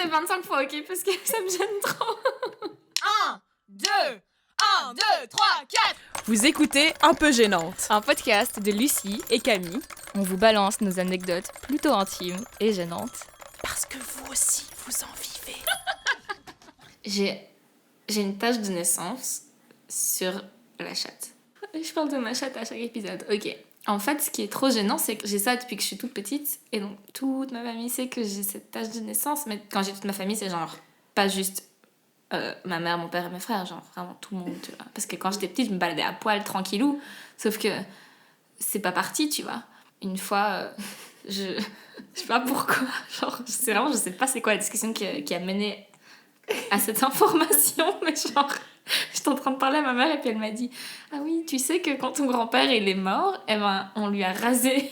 compter 25 fois, ok? Parce que ça me gêne trop. 1, 2, 1, 2, 3, 4. Vous écoutez Un peu gênante. Un podcast de Lucie Et Camille. On vous balance nos anecdotes plutôt intimes et gênantes. Parce que vous aussi, vous en vivez. J'ai une tache de naissance sur la chatte. Je parle de ma chatte à chaque épisode. Ok. En fait, ce qui est trop gênant, c'est que j'ai ça depuis que je suis toute petite. Et donc, toute ma famille sait que j'ai cette tache de naissance. Mais quand j'ai toute ma famille, c'est genre pas juste ma mère, mon père et mes frères. Genre vraiment tout le monde, tu vois. Parce que quand j'étais petite, je me baladais à poil, tranquillou. Sauf que c'est pas parti, tu vois. Une fois, je sais pas pourquoi. Genre, je sais pas c'est quoi la discussion qui a mené à cette information. Mais genre... J'étais en train de parler à ma mère et puis elle m'a dit « Ah oui, tu sais que quand ton grand-père il est mort, eh ben, on lui a rasé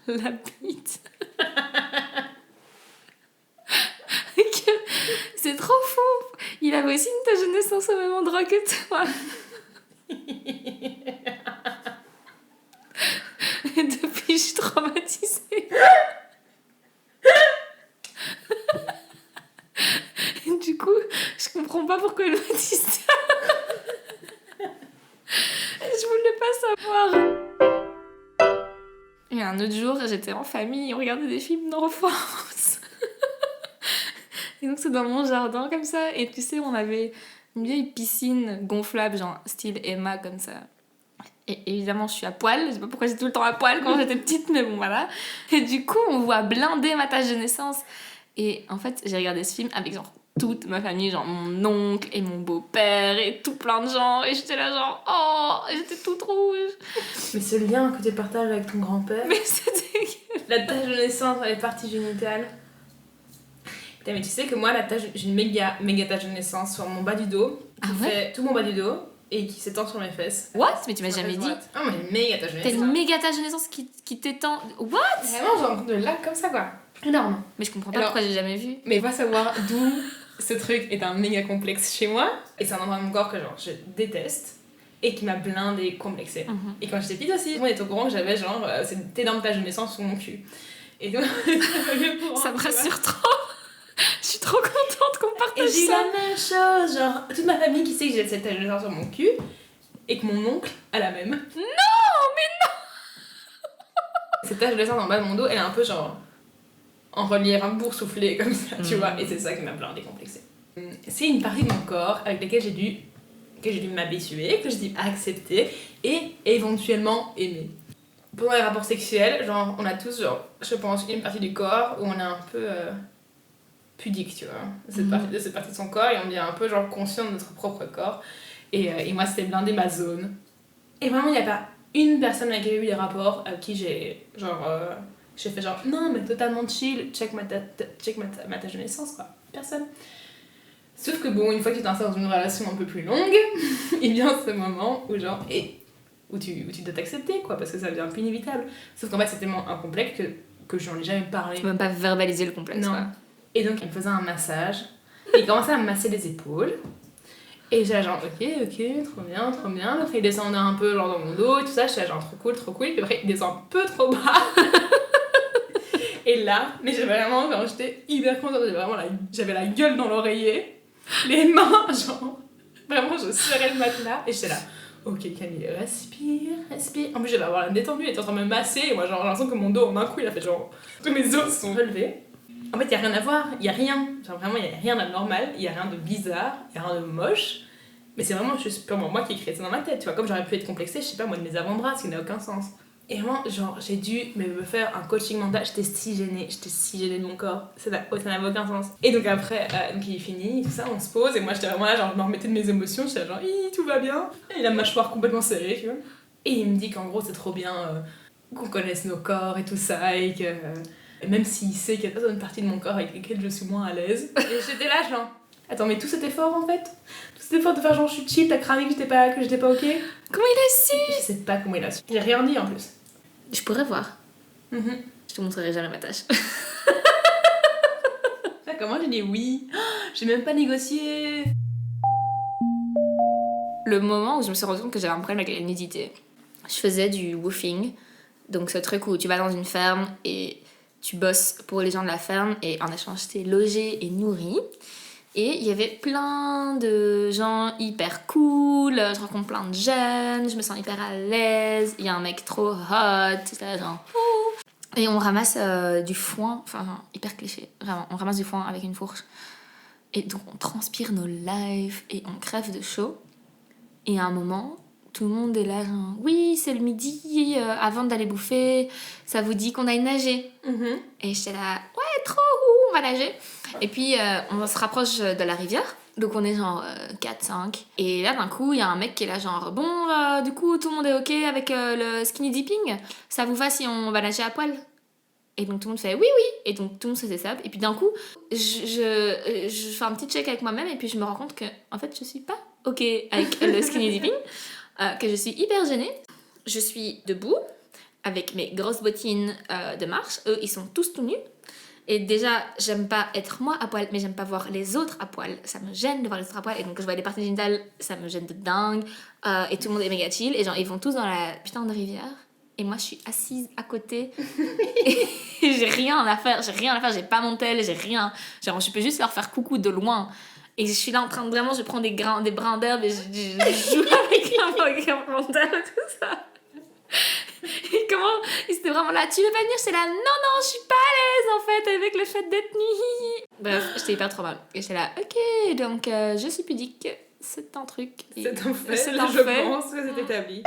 la bite. » Et que c'est trop fou. Il avait aussi une tache de naissance au même endroit que toi. Et depuis, je suis traumatisée. Et du coup, je comprends pas pourquoi elle m'a dit ça. Je voulais pas savoir. Et un autre jour, j'étais en famille, on regardait des films d'enfance. Et donc c'est dans mon jardin comme ça. Et tu sais, on avait une vieille piscine gonflable, genre style Emma comme ça. Et évidemment, je suis à poil. Je sais pas pourquoi j'étais tout le temps à poil quand j'étais petite, mais bon voilà. Et du coup, on voit blinder ma tache de naissance. Et en fait, j'ai regardé ce film avec genre toute ma famille, genre mon oncle et mon beau-père et tout plein de gens. Et j'étais là genre, oh, et j'étais toute rouge. Mais ce lien que tu partages avec ton grand-père, Mais c'était... la tache de naissance dans les parties génitales. Putain, mais tu sais que moi, j'ai une méga tache de naissance sur mon bas du dos, qui Ah ouais fait tout mon bas du dos et qui s'étend sur mes fesses. What? Mais tu m'as Sur jamais la dit. droite. Ah, moi j'ai une méga tache de T'as naissance. une méga tache de naissance qui t'étend... What? Vraiment, genre de là, comme ça quoi. Énorme. Mais je comprends pas Alors- pourquoi j'ai jamais vu. Mais va savoir d'où ce truc est un méga complexe chez moi. Et c'est un endroit de mon corps que genre je déteste et qui m'a blindée complexée. Mhm. Et quand j'étais petite aussi, on était au courant que j'avais genre cette énorme tache de naissance sur mon cul. Et donc, Ça me rassure trop. Je suis trop contente qu'on Et partage j'ai eu ça. la même chose, genre toute ma famille qui sait que j'ai cette tache de naissance sur mon cul et que mon oncle a la même. Cette tache de naissance en bas de mon dos, elle est un peu genre en relief, un boursouflé comme ça, tu vois, et c'est ça qui m'a blindée complexée. C'est une partie de mon corps avec laquelle j'ai dû m'habituer, que j'ai dû accepter et éventuellement aimer. Pendant les rapports sexuels, genre, on a tous, genre, je pense, une partie du corps où on est un peu pudique, tu vois, de cette partie de son corps, et on devient un peu, genre, conscient de notre propre corps. Et moi, c'était blindé ma zone. Et vraiment, il n'y a pas une personne avec qui j'ai eu des rapports, avec qui j'ai, genre, j'ai fait genre, non, mais totalement chill, check ma tâche de naissance, quoi. Personne. Sauf que bon, une fois que tu t'installes dans une relation un peu plus longue, il vient ce moment où genre, où tu dois t'accepter, quoi, parce que ça devient un peu inévitable. Sauf qu'en fait, c'est tellement un complexe que j'en ai jamais parlé. Tu peux même pas verbaliser le complexe, Non. quoi. Et donc, il me faisait un massage, et il commençait à me masser les épaules. Et j'étais genre, ok, trop bien. Après, il descendait un peu genre dans mon dos et tout ça, j'étais genre, trop cool. Puis après, il descend un peu trop bas. Et là, mais j'avais vraiment, genre, j'étais hyper contente, j'avais la gueule dans l'oreiller, les mains, genre, vraiment, je serrais le matelas, et j'étais là, ok Camille, respire. En plus, j'allais avoir la détendue, elle était en train de me masser, et moi, genre, j'ai l'impression que mon dos, en un coup, il a fait genre, tous mes os se sont relevés. En fait, il y a rien à voir, il y a rien, genre vraiment, il y a rien d'anormal, il y a rien de bizarre, il y a rien de moche, mais c'est vraiment juste purement moi qui ai créé ça dans ma tête, tu vois, comme j'aurais pu être complexée, je sais pas, moi, de mes avant-bras, ce qui n'a aucun sens. Et vraiment, genre, j'ai dû me faire un coaching mental. J'étais si gênée de mon corps. Ça n'avait aucun sens. Et donc après, donc il est fini, tout ça, on se pose. Et moi, j'étais vraiment là, genre, je me remettais de mes émotions. J'étais genre, tout va bien. Et la mâchoire complètement serrée, tu vois. Et il me dit qu'en gros, c'est trop bien qu'on connaisse nos corps et tout ça. Et que même s'il sait qu'il y a pas une partie de mon corps avec laquelle je suis moins à l'aise. Et j'étais là, genre, attends, mais tout cet effort en fait, tout cet effort de faire genre, je suis chill, t'as cramé que j'étais pas ok. Comment il a su? Je sais pas comment il a su. Il a rien dit en plus. Je pourrais voir. Mhm. Je te montrerai jamais ma tâche. Ah, comment j'ai dit oui? J'ai même pas négocié. Le moment où je me suis rendu compte que j'avais un problème avec la nudité, je faisais du woofing, donc ce truc où tu vas dans une ferme et tu bosses pour les gens de la ferme et en échange t'es logé et nourri. Et il y avait plein de gens hyper cool, je rencontre plein de jeunes, je me sens hyper à l'aise, il y a un mec trop hot, c'est là genre... Ouh. Et on ramasse du foin, enfin hyper cliché, vraiment, on ramasse du foin avec une fourche. Et donc on transpire nos lives et on crève de chaud. Et à un moment, tout le monde est là genre, oui c'est le midi, avant d'aller bouffer, ça vous dit qu'on aille nager. Et j'étais là, ouais trop, on va nager. Et puis on se rapproche de la rivière, donc on est genre 4-5. Et là d'un coup il y a un mec qui est là genre, bon du coup tout le monde est ok avec le skinny dipping, ça vous va si on va nager à poil? Et donc tout le monde fait oui oui, et donc tout le monde se fait ça. Et puis d'un coup je fais un petit check avec moi-même et puis je me rends compte que en fait je suis pas ok avec le skinny dipping, que je suis hyper gênée. Je suis debout avec mes grosses bottines de marche, eux ils sont tous tout nus. Et déjà, j'aime pas être moi à poil, mais j'aime pas voir les autres à poil. Ça me gêne de voir les autres à poil. Et donc, quand je vois les parties génitales, ça me gêne de dingue. Et tout le monde est méga chill. Et genre, ils vont tous dans la putain de rivière. Et moi, je suis assise à côté. Et j'ai rien à faire. J'ai pas mon tel, j'ai rien. Genre, je peux juste leur faire coucou de loin. Et je suis là en train de vraiment, je prends des brins d'herbe et je joue avec un mental et tout ça. Et comment ils étaient vraiment là, tu veux pas venir? J'étais là, non je suis pas à l'aise en fait avec le fait d'être nue. Bref, j'étais hyper trop mal et j'étais là, ok, donc je suis pudique, c'est un truc, C'est un fait, c'est là, un je fait. pense que c'est établi.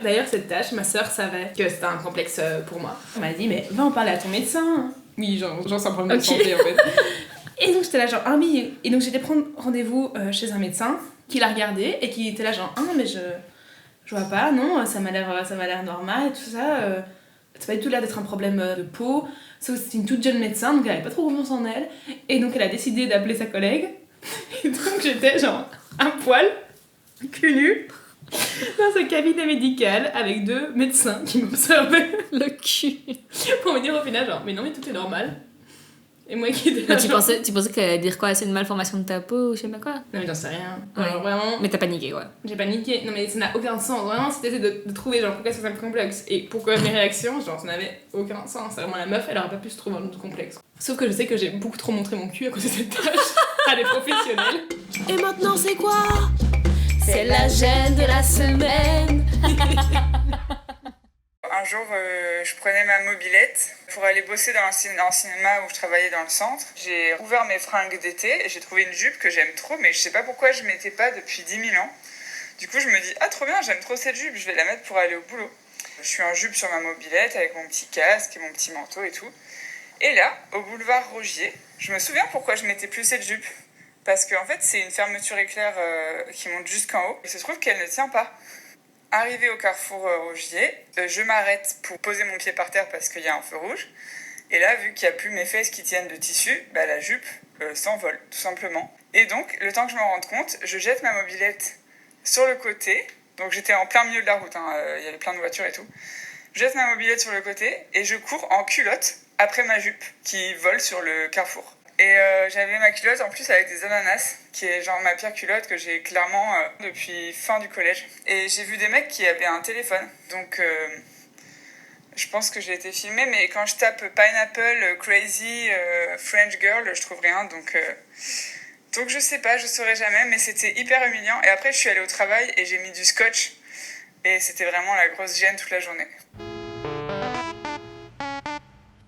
D'ailleurs, cette tâche, ma sœur savait que c'était un complexe pour moi. Elle m'a dit, mais va en parler à ton médecin. Oui, genre c'est un problème de santé en fait. Et donc j'étais là genre, ah oui, et donc j'étais prendre rendez-vous chez un médecin qui l'a regardé et qui était là genre, ah mais je vois pas, non, ça m'a l'air normal et tout ça, c'est pas du tout l'air d'être un problème de peau. C'est une toute jeune médecin, donc elle avait pas trop confiance en elle, et donc elle a décidé d'appeler sa collègue, et donc j'étais genre un poil, cul nu, dans un cabinet médical avec 2 médecins qui m'observaient Le cul. pour me dire au final genre, mais non mais tout est normal. Et moi qui étais là Mais tu genre... pensais qu'elle allait dire quoi? C'est une malformation de ta peau ou je sais pas quoi? Non mais j'en sais rien. Ouais. Alors vraiment... Mais t'as paniqué quoi. J'ai paniqué, non mais ça n'a aucun sens, vraiment c'était de trouver genre pourquoi c'est un complexe et pourquoi mes réactions, genre ça n'avait aucun sens, c'est vraiment la meuf elle aurait pas pu se trouver un autre complexe. Sauf que je sais que j'ai beaucoup trop montré mon cul à cause de cette tâche à des professionnels. Et maintenant, c'est quoi? C'est la gêne de la semaine. Un jour, je prenais ma mobilette pour aller bosser dans un cinéma où je travaillais dans le centre. J'ai ouvert mes fringues d'été et j'ai trouvé une jupe que j'aime trop, mais je sais pas pourquoi je mettais pas depuis 10 000 ans. Du coup, je me dis, ah trop bien, j'aime trop cette jupe, je vais la mettre pour aller au boulot. Je suis en jupe sur ma mobilette avec mon petit casque et mon petit manteau et tout. Et là, au boulevard Rogier, je me souviens pourquoi je mettais plus cette jupe. Parce qu'en fait, c'est une fermeture éclair qui monte jusqu'en haut. Il se trouve qu'elle ne tient pas. Arrivé au carrefour Rogier, je m'arrête pour poser mon pied par terre parce qu'il y a un feu rouge. Et là, vu qu'il n'y a plus mes fesses qui tiennent de tissu, bah, la jupe s'envole, tout simplement. Et donc, le temps que je m'en rende compte, je jette ma mobilette sur le côté. Donc j'étais en plein milieu de la route, il y avait plein de voitures et tout. Je jette ma mobilette sur le côté et je cours en culotte après ma jupe qui vole sur le carrefour. Et j'avais ma culotte en plus avec des ananas, qui est genre ma pire culotte que j'ai clairement depuis fin du collège. Et j'ai vu des mecs qui avaient un téléphone, donc je pense que j'ai été filmée, mais quand je tape Pineapple, Crazy, French Girl, je trouve rien, donc je sais pas, je saurais jamais, mais c'était hyper humiliant. Et après je suis allée au travail et j'ai mis du scotch, et c'était vraiment la grosse gêne toute la journée.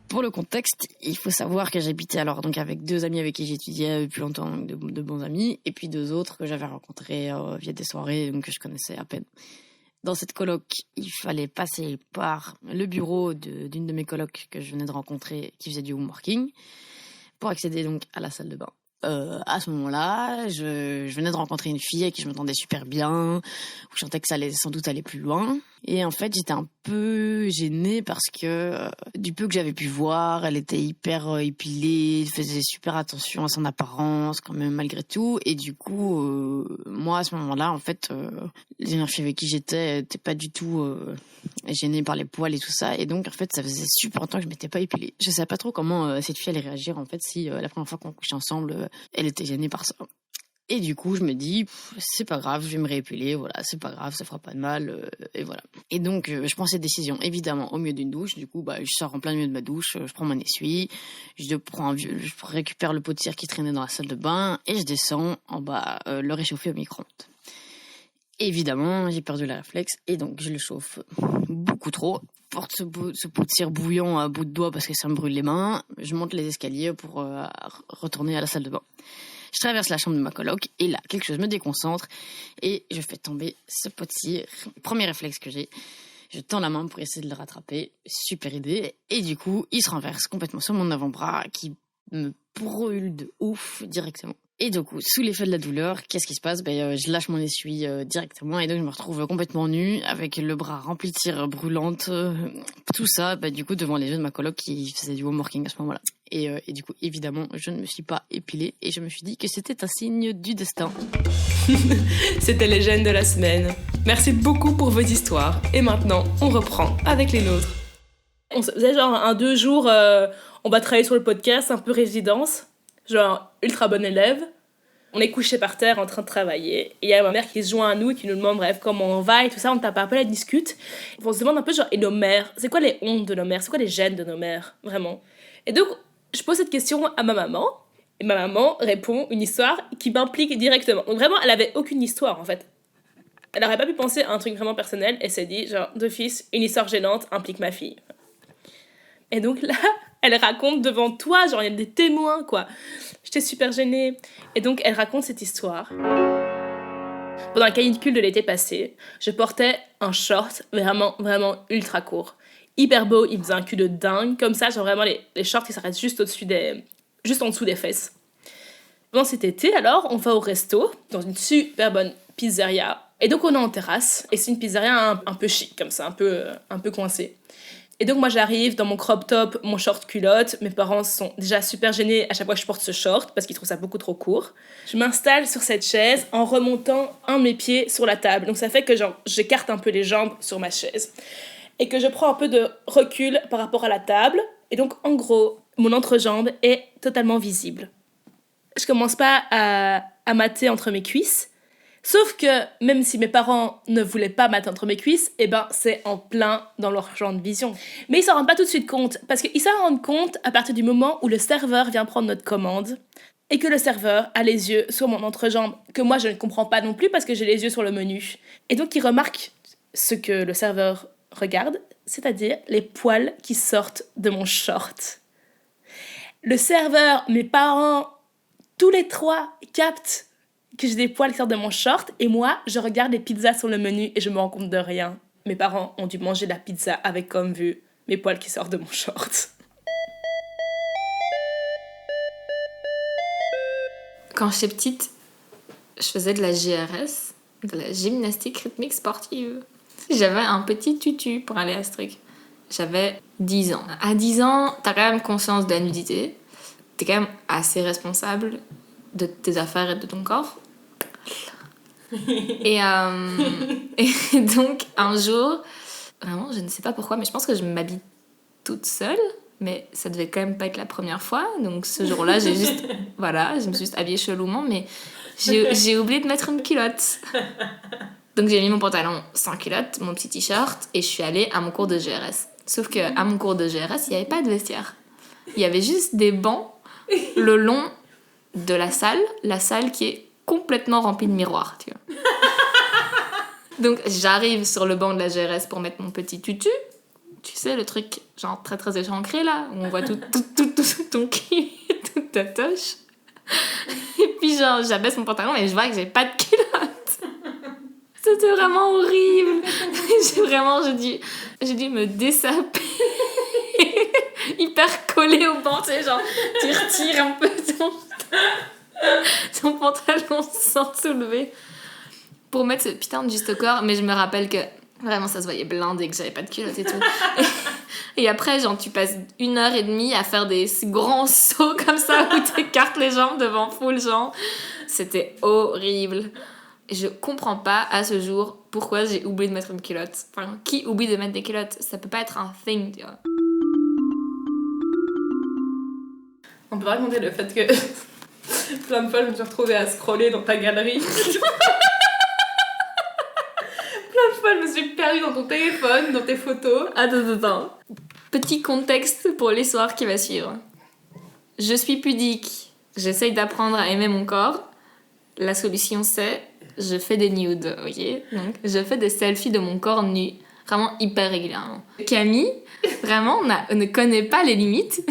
Pour le contexte, il faut savoir que j'habitais alors donc avec 2 amis avec qui j'étudiais depuis longtemps, donc de bons amis, et puis 2 autres que j'avais rencontrés via des soirées, donc que je connaissais à peine. Dans cette coloc, il fallait passer par le bureau d'une de mes colocs que je venais de rencontrer, qui faisait du homeworking, pour accéder donc à la salle de bain. À ce moment-là, je venais de rencontrer une fille avec qui je m'entendais super bien, où je sentais que ça allait sans doute aller plus loin. Et en fait, j'étais un peu gênée parce que du peu que j'avais pu voir, elle était hyper épilée, faisait super attention à son apparence quand même malgré tout. Et du coup, moi à ce moment-là, en fait, les filles avec qui j'étais n'étaient pas du tout gênée par les poils et tout ça. Et donc, en fait, ça faisait super longtemps que je m'étais pas épilée. Je savais pas trop comment cette fille allait réagir en fait si la première fois qu'on couchait ensemble, elle était gênée par ça. Et du coup, je me dis, c'est pas grave, je vais me réépiler, voilà, c'est pas grave, ça fera pas de mal, et voilà. Et donc, je prends cette décision, évidemment, au milieu d'une douche. Du coup, je sors en plein milieu de ma douche, je prends mon essuie, je récupère le pot de cire qui traînait dans la salle de bain, et je descends en bas, le réchauffer au micro-ondes. Évidemment, j'ai perdu le réflexe, et donc, je le chauffe beaucoup trop. Porte ce pot de cire bouillant à bout de doigt parce que ça me brûle les mains. Je monte les escaliers pour retourner à la salle de bain. Je traverse la chambre de ma coloc et là, quelque chose me déconcentre et je fais tomber ce pot de cire. Premier réflexe que j'ai, je tends la main pour essayer de le rattraper. Super idée. Et du coup, il se renverse complètement sur mon avant-bras qui me brûle de ouf directement. Et du coup, sous l'effet de la douleur, qu'est-ce qui se passe ? Je lâche mon essuie directement et donc je me retrouve complètement nue avec le bras rempli de cire brûlante. Tout ça, du coup, devant les yeux de ma coloc qui faisait du homeworking à ce moment-là. Et du coup, évidemment, je ne me suis pas épilée et je me suis dit que c'était un signe du destin. C'était les gènes de la semaine. Merci beaucoup pour vos histoires. Et maintenant, on reprend avec les nôtres. On se faisait genre 1-2 jours, on va travailler sur le podcast, un peu résidence. Genre, ultra bon élève. On est couché par terre en train de travailler. Et il y a ma mère qui se joint à nous et qui nous demande, bref, comment on va et tout ça. On tape un peu, elle discute. On se demande un peu, genre, et nos mères ? C'est quoi les hontes de nos mères ? C'est quoi les gènes de nos mères ? Vraiment. Et donc, je pose cette question à ma maman. Et ma maman répond une histoire qui m'implique directement. Donc vraiment, elle avait aucune histoire, en fait. Elle aurait pas pu penser à un truc vraiment personnel. Elle s'est dit, genre, d'office, une histoire gênante implique ma fille. Et donc là, elle raconte devant toi, genre il y a des témoins, quoi. J'étais super gênée. Et donc elle raconte cette histoire. Pendant la canicule de l'été passé, je portais un short vraiment, vraiment ultra court. Hyper beau, il faisait un cul de dingue. Comme ça, genre vraiment les shorts qui s'arrêtent juste en dessous des fesses. Pendant cet été, alors, on va au resto, dans une super bonne pizzeria. Et donc on est en terrasse, et c'est une pizzeria un peu chic, comme ça, un peu coincée. Et donc moi j'arrive dans mon crop top, mon short culotte, mes parents sont déjà super gênés à chaque fois que je porte ce short parce qu'ils trouvent ça beaucoup trop court. Je m'installe sur cette chaise en remontant un de mes pieds sur la table, donc ça fait que genre j'écarte un peu les jambes sur ma chaise et que je prends un peu de recul par rapport à la table et donc en gros mon entrejambe est totalement visible. Je commence pas à mater entre mes cuisses. Sauf que, même si mes parents ne voulaient pas mater entre mes cuisses, c'est en plein dans leur champ de vision. Mais ils s'en rendent pas tout de suite compte, parce qu'ils s'en rendent compte à partir du moment où le serveur vient prendre notre commande, et que le serveur a les yeux sur mon entrejambe, que moi je ne comprends pas non plus parce que j'ai les yeux sur le menu. Et donc il remarque ce que le serveur regarde, c'est-à-dire les poils qui sortent de mon short. Le serveur, mes parents, tous les trois captent que j'ai des poils qui sortent de mon short et moi, je regarde les pizzas sur le menu et je me rends compte de rien. Mes parents ont dû manger la pizza avec comme vue mes poils qui sortent de mon short. Quand j'étais petite, je faisais de la GRS, de la gymnastique rythmique sportive. J'avais un petit tutu pour aller à ce truc. J'avais 10 ans. À 10 ans, t'as quand même conscience de la nudité. T'es quand même assez responsable de tes affaires et de ton corps. Et donc, un jour, vraiment, je ne sais pas pourquoi, mais je pense que je m'habille toute seule, mais ça devait quand même pas être la première fois. Donc, ce jour-là, je me suis juste habillée chelouement, mais j'ai oublié de mettre une culotte. Donc, j'ai mis mon pantalon sans culotte, mon petit t-shirt, et je suis allée à mon cours de GRS. Sauf qu'à mon cours de GRS, il n'y avait pas de vestiaire. Il y avait juste des bancs le long de la salle qui est complètement remplie de miroirs, tu vois. Donc j'arrive sur le banc de la GRS pour mettre mon petit tutu, tu sais, le truc genre très très échancré là, où on voit tout ton cul, toute ta toche. Et puis genre j'abaisse mon pantalon et je vois que j'ai pas de culotte. C'était vraiment horrible. J'ai dû me dessaper. Hyper collé au banc, tu sais, genre tu retires un peu ton pantalon sans soulever pour mettre ce putain de juste au corps. Mais je me rappelle que vraiment ça se voyait blindé que j'avais pas de culotte et tout. Et après genre tu passes 1h30 à faire des grands sauts comme ça où t'écartes les jambes devant full gens. C'était horrible. Je comprends pas à ce jour pourquoi j'ai oublié de mettre une culotte. Enfin, qui oublie de mettre des culottes? Ça peut pas être un thing, tu vois. On peut raconter le fait que Plein de fois, je me suis retrouvée à scroller dans ta galerie. Plein de fois, je me suis perdue dans ton téléphone, dans tes photos. Attends. Petit contexte pour l'histoire qui va suivre. Je suis pudique. J'essaye d'apprendre à aimer mon corps. La solution, c'est... je fais des nudes, ok? Donc, je fais des selfies de mon corps nu. Vraiment hyper régulièrement. Camille, vraiment, ne connaît pas les limites.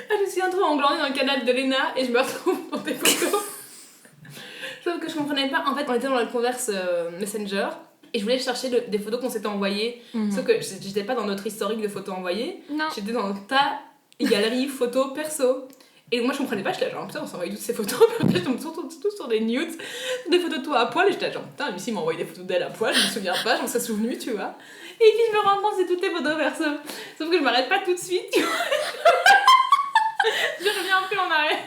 Je me suis retrouvée englandée dans le canal de Léna et je me retrouve dans tes photos. Sauf que je comprenais pas. En fait, on était dans le converse Messenger et je voulais chercher des photos qu'on s'était envoyées. Sauf que j'étais pas dans notre historique de photos envoyées. Non. J'étais dans ta galerie photo perso. Et moi je comprenais pas, j'étais là genre putain on s'est envoyé toutes ces photos, puis après je tombe tous sur des nudes, des photos de toi à poil, et j'étais là genre putain Lucie m'a envoyé des photos d'elle à poil, je me souviens pas, j'en suis souvenue tu vois. Et puis je me rends compte c'est toutes tes photos perso, sauf que je m'arrête pas tout de suite, tu vois. Je reviens un peu en arrière.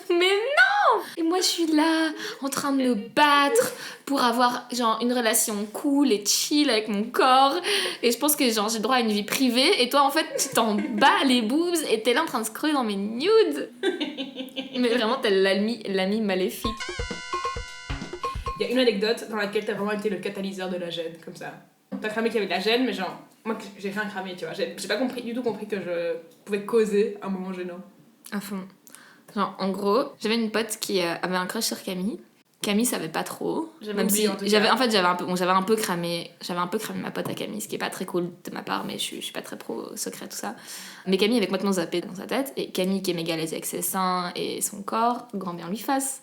Mais non! Et moi je suis là en train de me battre pour avoir genre une relation cool et chill avec mon corps, et je pense que genre j'ai droit à une vie privée, et toi en fait tu t'en bats les boobs et t'es là en train de scroller dans mes nudes. Mais vraiment t'es l'ami maléfique. Il y a une anecdote dans laquelle t'as vraiment été le catalyseur de la gêne, comme ça. T'as cramé qu'il y avait de la gêne, mais genre moi j'ai rien cramé tu vois, j'ai pas du tout compris que je pouvais causer un moment gênant. À fond. Genre, en gros, j'avais une pote qui avait un crush sur Camille. Camille savait pas trop. J'avais oublié, en tout cas. J'avais un peu cramé ma pote à Camille, ce qui est pas très cool de ma part, mais je suis pas très pro secret, tout ça. Mais Camille avait complètement zappé dans sa tête, et Camille qui est méga à l'aise avec ses seins et son corps, grand bien lui fasse.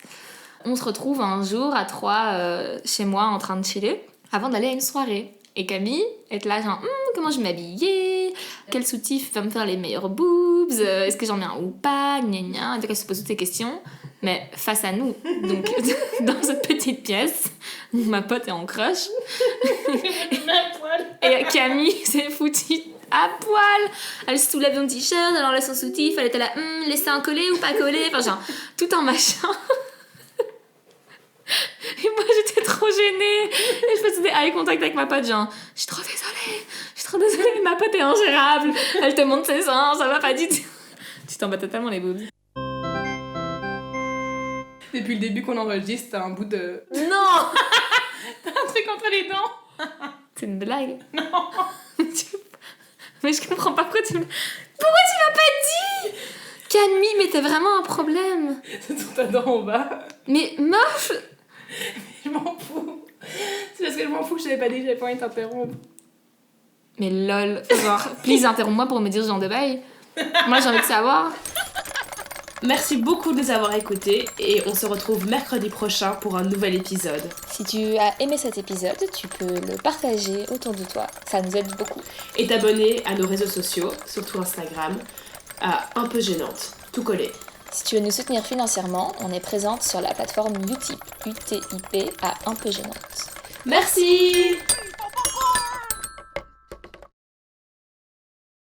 On se retrouve un jour à 3 chez moi en train de chiller, avant d'aller à une soirée. Et Camille est là genre comment je vais m'habiller, quel soutif va me faire les meilleurs boobs, est-ce que j'en mets un ou pas, gna gna. Et donc elle se pose toutes ces questions, mais face à nous, donc dans cette petite pièce, ma pote est en crush. Et Camille s'est foutue à poil, elle se soulève son t-shirt, elle enlève son soutif, elle était là les seins collés ou pas collés, enfin genre tout un machin. Et moi j'étais trop gênée et je faisais des eye contact avec ma pote genre je suis trop désolée, ma pote est ingérable, elle te montre ses seins, ça va pas du tout. Tu t'en bats totalement les boobs. Depuis le début qu'on enregistre t'as un bout de... Non. T'as un truc entre les dents. C'est une blague. Non. Mais je comprends pas pourquoi tu m'as pas dit. Camille, mais t'as vraiment un problème. C'est sur ta dent en bas. Mais meuf. Je m'en fous. C'est parce que je m'en fous que je t'avais pas dit que j'avais pas envie de t'interrompre. Mais lol, genre, please interromps-moi pour me dire ce genre de bail. Moi j'ai envie de savoir. Merci beaucoup de nous avoir écoutés et on se retrouve mercredi prochain pour un nouvel épisode. Si tu as aimé cet épisode, tu peux le partager autour de toi, ça nous aide beaucoup. Et t'abonner à nos réseaux sociaux, surtout Instagram, à Un peu gênante, tout collé. Si tu veux nous soutenir financièrement, on est présente sur la plateforme Utip, UTIP à Un peu gênante. Merci!